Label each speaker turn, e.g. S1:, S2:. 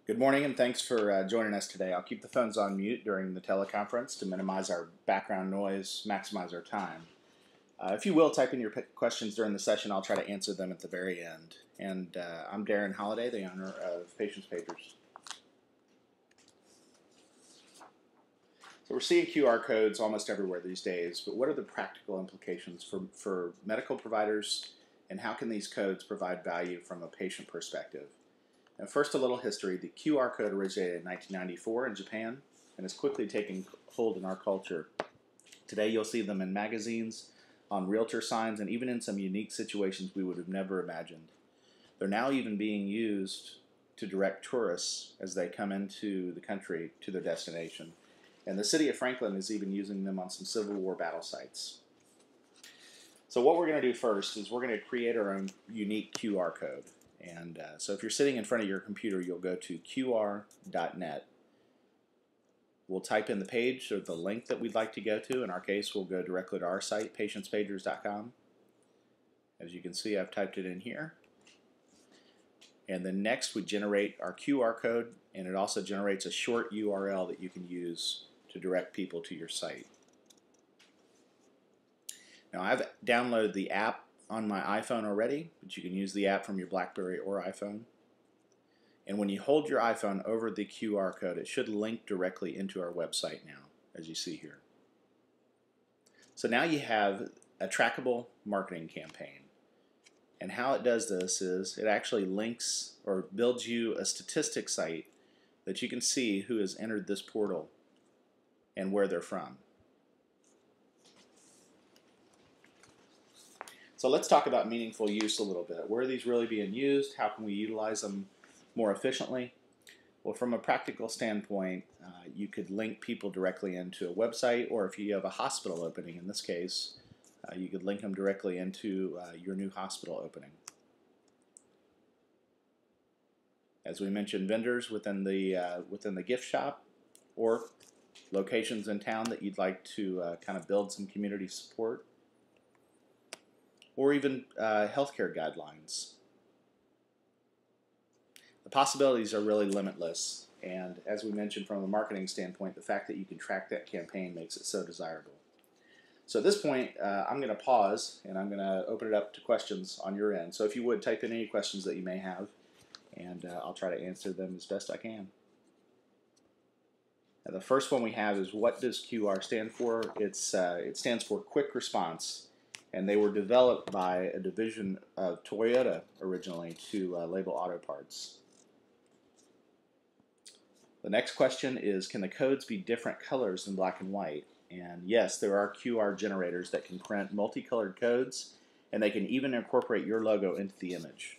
S1: Good morning and thanks for joining us today. I'll keep the phones on mute during the teleconference to minimize our background noise, maximize our time. If you will, type in your questions during the session. I'll try to answer them at the very end. And I'm Darren Holliday, the owner of Patients Pagers. So we're seeing QR codes almost everywhere these days, but what are the practical implications for medical providers, and how can these codes provide value from a patient perspective? Now, first, a little history. The QR code originated in 1994 in Japan and has quickly taken hold in our culture. Today, you'll see them in magazines, on realtor signs, and even in some unique situations we would have never imagined. They're now even being used to direct tourists as they come into the country to their destination. And the city of Franklin is even using them on some Civil War battle sites. So what we're going to do first is we're going to create our own unique QR code. And so if you're sitting in front of your computer, you'll go to qr.net. We'll type in the page or the link that we'd like to go to. In our case, we'll go directly to our site, patientspagers.com. As you can see, I've typed it in here. And then next, we generate our QR code, and it also generates a short URL that you can use to direct people to your site. Now, I've downloaded the app on my iPhone already, but you can use the app from your BlackBerry or iPhone. And when you hold your iPhone over the QR code, it should link directly into our website now, as you see here. So now you have a trackable marketing campaign. And how it does this is it actually links or builds you a statistic site that you can see who has entered this portal and where they're from. So let's talk about meaningful use a little bit. Where are these really being used? How can we utilize them more efficiently? Well, from a practical standpoint, you could link people directly into a website, or if you have a hospital opening, in this case, you could link them directly into your new hospital opening. As we mentioned, vendors within the gift shop, or locations in town that you'd like to kind of build some community support, or even healthcare guidelines. The possibilities are really limitless, and as we mentioned from a marketing standpoint, the fact that you can track that campaign makes it so desirable. So at this point, I'm going to pause, and I'm going to open it up to questions on your end. So if you would, type in any questions that you may have, and I'll try to answer them as best I can. Now, the first one we have is, what does QR stand for? It stands for Quick Response. And they were developed by a division of Toyota originally to label auto parts. The next question is, can the codes be different colors than black and white? And yes, there are QR generators that can print multicolored codes, and they can even incorporate your logo into the image.